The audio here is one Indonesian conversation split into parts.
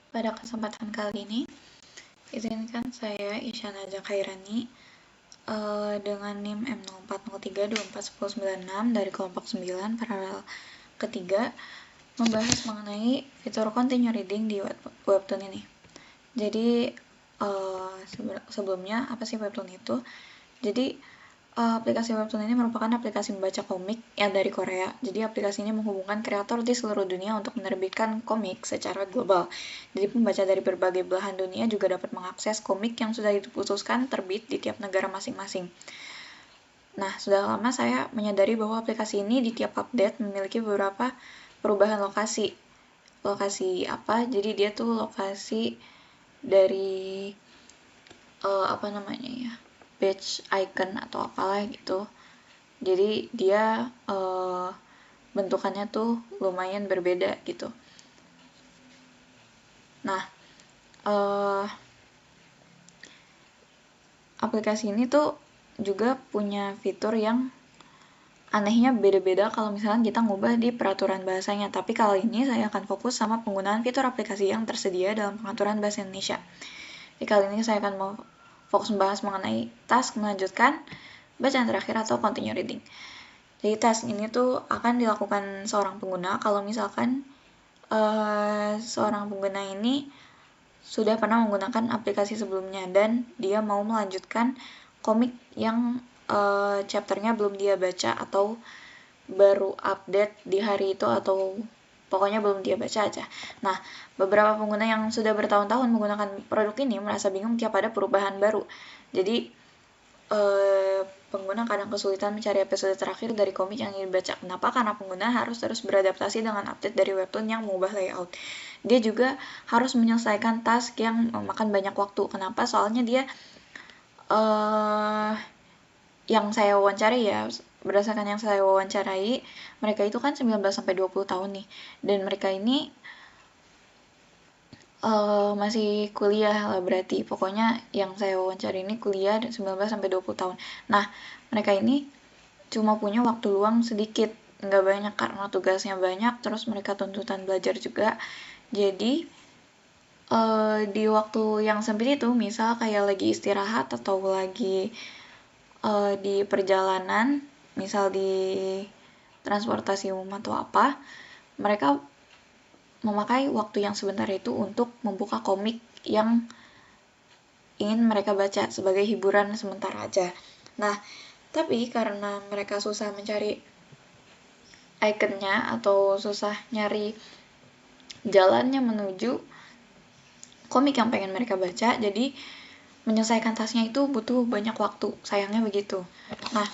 Pada kesempatan kali ini, izinkan saya Isyana Zakairani dengan NIM M0403241096 dari kelompok 9 paralel ketiga membahas mengenai fitur continue reading di webtoon ini. Jadi sebelumnya apa sih webtoon itu? Jadi aplikasi webtoon ini merupakan aplikasi membaca komik yang dari Korea. Jadi aplikasi ini menghubungkan kreator di seluruh dunia untuk menerbitkan komik secara global. Jadi pembaca dari berbagai belahan dunia juga dapat mengakses komik yang sudah diputuskan terbit di tiap negara masing-masing. Nah, sudah lama saya menyadari bahwa aplikasi ini di tiap update memiliki beberapa perubahan lokasi. Lokasi apa? Jadi dia tuh lokasi dari badge icon atau apalah gitu. Jadi dia bentukannya tuh lumayan berbeda gitu. Nah, aplikasi ini tuh juga punya fitur yang anehnya beda-beda kalau misalnya kita ngubah di peraturan bahasanya. Tapi kali ini saya akan fokus sama penggunaan fitur aplikasi yang tersedia dalam pengaturan bahasa Indonesia. Di kali ini saya akan mau fokus membahas mengenai task melanjutkan bacaan terakhir atau continue reading. Jadi task ini tuh akan dilakukan seorang pengguna kalau misalkan seorang pengguna ini sudah pernah menggunakan aplikasi sebelumnya dan dia mau melanjutkan komik yang chapternya belum dia baca atau baru update di hari itu atau pokoknya belum dia baca aja. Nah, beberapa pengguna yang sudah bertahun-tahun menggunakan produk ini merasa bingung tiap ada perubahan baru. Jadi, pengguna kadang kesulitan mencari episode terakhir dari komik yang ingin dibaca. Kenapa? Karena pengguna harus terus beradaptasi dengan update dari webtoon yang mengubah layout. Dia juga harus menyelesaikan task yang memakan banyak waktu. Kenapa? Soalnya dia yang saya wawancari ya, berdasarkan yang saya wawancarai, mereka itu kan 19-20 tahun nih, dan mereka ini masih kuliah lah berarti. Pokoknya yang saya wawancari ini kuliah 19-20 tahun. Nah, mereka ini cuma punya waktu luang sedikit, nggak banyak karena tugasnya banyak, terus mereka tuntutan belajar juga. Jadi, di waktu yang sempit itu, misal kayak lagi istirahat atau lagi di perjalanan, misal di transportasi umum atau apa, mereka memakai waktu yang sebentar itu untuk membuka komik yang ingin mereka baca sebagai hiburan sementara aja. Nah, tapi karena mereka susah mencari ikonnya atau susah nyari jalannya menuju komik yang pengen mereka baca, jadi menyelesaikan tasnya itu butuh banyak waktu, sayangnya begitu. Nah,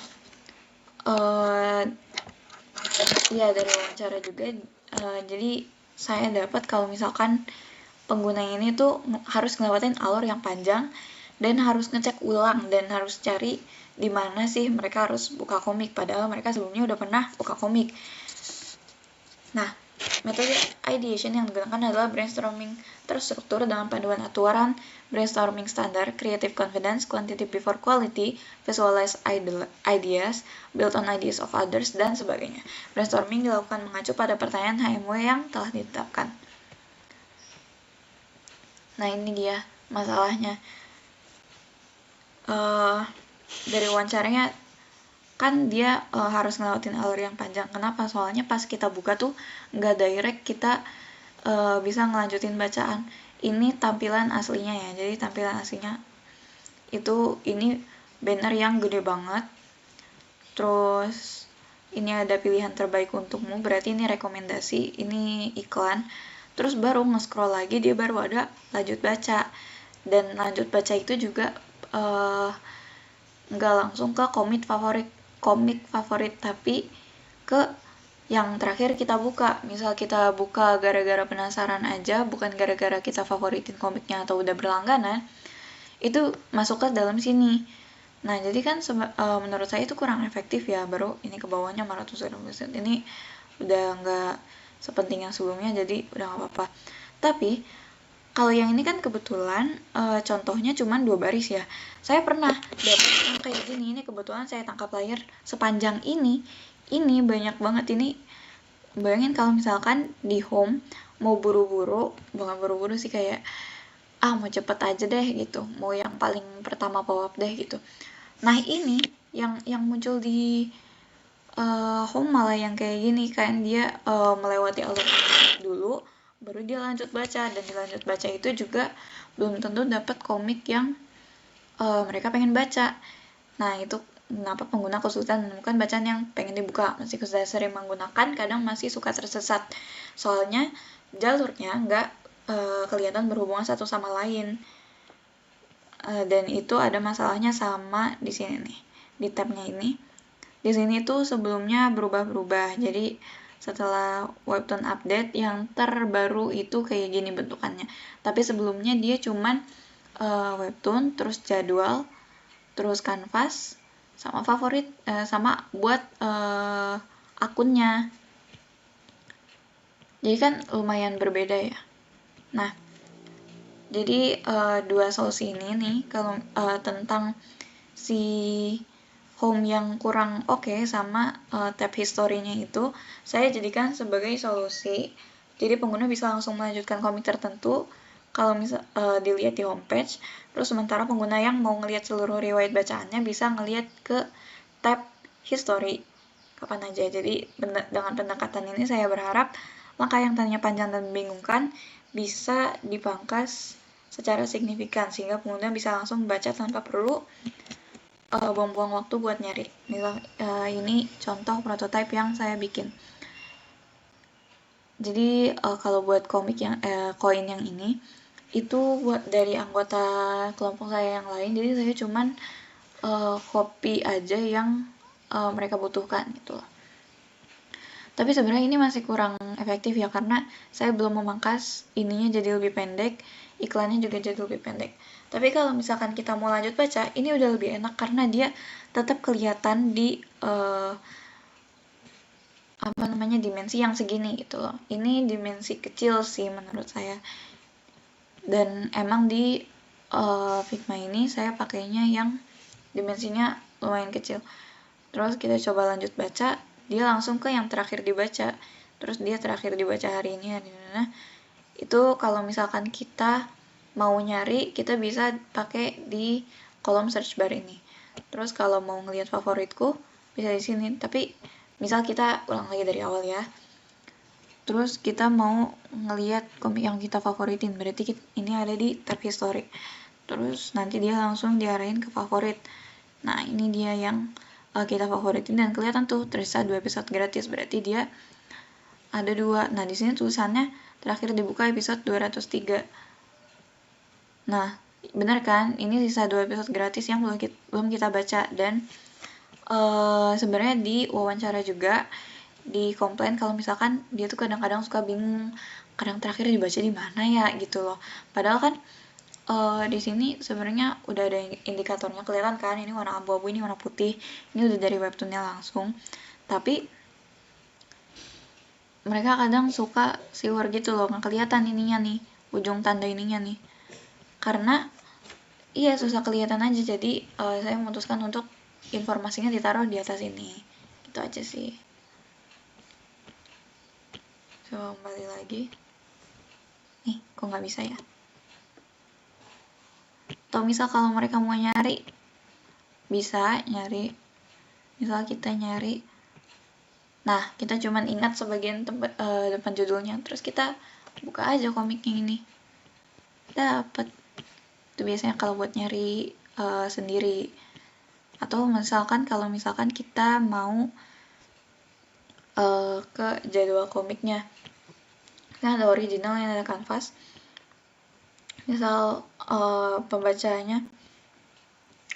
ya dari wawancara juga, jadi saya dapat kalau misalkan pengguna ini tuh harus ngelewatin alur yang panjang dan harus ngecek ulang dan harus cari di mana sih mereka harus buka komik, padahal mereka sebelumnya udah pernah buka komik. Nah, metode ideation yang digunakan adalah brainstorming terstruktur dengan panduan aturan, brainstorming standar, creative confidence, quantity before quality, visualize ideas, build on ideas of others, dan sebagainya. Brainstorming dilakukan mengacu pada pertanyaan HMW yang telah ditetapkan. Nah, ini dia masalahnya. Dari wawancaranya kan dia harus ngelewatin alur yang panjang. Kenapa? Soalnya pas kita buka tuh nggak direct kita bisa ngelanjutin bacaan. Ini tampilan aslinya ya. Jadi tampilan aslinya itu ini banner yang gede banget. Terus ini ada pilihan terbaik untukmu. Berarti ini rekomendasi. Ini iklan. Terus baru nge-scroll lagi dia baru ada lanjut baca. Dan lanjut baca itu juga nggak langsung ke komik favorit tapi ke yang terakhir kita buka. Misal kita buka gara-gara penasaran aja, bukan gara-gara kita favoritin komiknya atau udah berlangganan, itu masuk ke dalam sini. Nah, jadi kan menurut saya itu kurang efektif ya. Baru ini ke bawahnya 400%. Ini udah nggak sepenting yang sebelumnya, jadi udah nggak apa-apa. Tapi kalau yang ini kan kebetulan contohnya cuma 2 baris ya. Saya pernah dapat yang kayak gini. Ini kebetulan saya tangkap layar sepanjang ini. Ini banyak banget, ini bayangin kalau misalkan di home mau buru-buru, bukan buru-buru sih, kayak mau cepet aja deh gitu, mau yang paling pertama pop up deh gitu. Nah ini yang muncul di home malah yang kayak gini kan, dia melewati alur dulu baru dia lanjut baca, dan di lanjut baca itu juga belum tentu dapat komik yang mereka pengen baca. Nah itu kenapa pengguna kesulitan menemukan bacaan yang pengen dibuka. Meski sudah sering menggunakan, kadang masih suka tersesat soalnya jalurnya nggak kelihatan berhubungan satu sama lain. Dan itu ada masalahnya sama di sini nih, di tabnya ini. Di sini tuh sebelumnya berubah-berubah. Jadi setelah webtoon update yang terbaru itu kayak gini bentukannya. Tapi sebelumnya dia cuman webtoon, terus jadwal, terus kanvas, sama favorit, sama buat akunnya. Jadi kan lumayan berbeda ya. Nah, jadi dua solusi ini nih kalau tentang si home yang kurang oke sama tab historinya itu saya jadikan sebagai solusi. Jadi pengguna bisa langsung melanjutkan komik tertentu kalau misal dilihat di homepage. Terus sementara pengguna yang mau ngelihat seluruh riwayat bacaannya bisa ngelihat ke tab history kapan aja. Jadi dengan pendekatan ini saya berharap langkah yang tadinya panjang dan membingungkan bisa dipangkas secara signifikan sehingga pengguna bisa langsung membaca tanpa perlu buang-buang waktu buat nyari. Misal ini contoh prototype yang saya bikin. Jadi kalau buat komik yang koin yang ini itu buat dari anggota kelompok saya yang lain. Jadi saya cuman copy aja yang mereka butuhkan gitu loh. Tapi sebenarnya ini masih kurang efektif ya, karena saya belum memangkas ininya jadi lebih pendek, iklannya juga jadi lebih pendek. Tapi kalau misalkan kita mau lanjut baca, ini udah lebih enak karena dia tetap kelihatan di dimensi yang segini gitu loh. Ini dimensi kecil sih menurut saya. Dan emang di Figma ini saya pakainya yang dimensinya lumayan kecil. Terus kita coba lanjut baca, dia langsung ke yang terakhir dibaca. Terus dia terakhir dibaca hari ini. Itu kalau misalkan kita mau nyari, kita bisa pakai di kolom search bar ini. Terus kalau mau ngelihat favoritku, bisa di sini. Tapi misal kita ulang lagi dari awal ya. Terus kita mau ngelihat komik yang kita favoritin, berarti ini ada di tab history. Terus nanti dia langsung diarahin ke favorit. Nah ini dia yang kita favoritin dan kelihatan tuh tersisa 2 episode gratis, berarti dia ada 2. Nah di sini tulisannya terakhir dibuka episode 203. Nah bener kan, ini sisa 2 episode gratis yang belum kita baca. Dan sebenarnya di wawancara juga di komplain kalau misalkan dia tuh kadang-kadang suka bingung kadang terakhir dibaca di mana ya gitu loh. Padahal kan di sini sebenarnya udah ada indikatornya, kelihatan kan ini warna abu-abu, ini warna putih, ini udah dari webtoonnya langsung. Tapi mereka kadang suka siwer gitu loh, nggak kelihatan ininya nih, ujung tanda ininya nih, karena iya susah kelihatan aja. Jadi saya memutuskan untuk informasinya ditaruh di atas ini, gitu aja sih. Coba kembali lagi nih, kok nggak bisa ya. Atau misal kalau mereka mau nyari, bisa nyari, misal kita nyari, nah kita cuman ingat sebagian depan judulnya, terus kita buka aja komiknya ini, dapat. Itu biasanya kalau buat nyari sendiri. Atau misalkan kalau misalkan kita mau ke jadwal komiknya, kan ada original yang ada kanvas. Misal pembacanya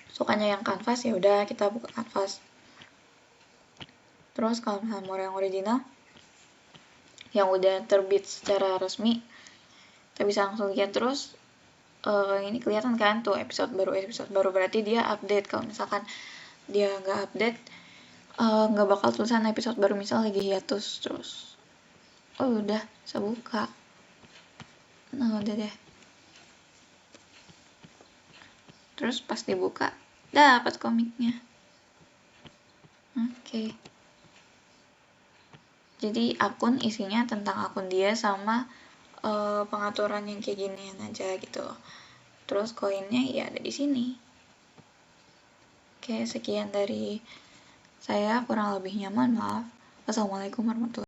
sukanya yang kanvas, ya udah kita buka kanvas. Terus kalau misalnya mau yang original yang udah terbit secara resmi, kita bisa langsung lihat. Terus ini kelihatan kan tuh episode baru, berarti dia update. Kalau misalkan dia nggak update, nggak bakal tulisan episode baru, misal lagi hiatus. Terus udah saya buka, nah udah deh. Terus pas dibuka dapat komiknya. Oke. Jadi akun isinya tentang akun dia sama pengaturan yang kayak ginian aja gitu. Terus koinnya ya ada di sini. Oke, sekian dari saya, kurang lebihnya mohon maaf. Wassalamualaikum warahmatullahi wabarakatuh.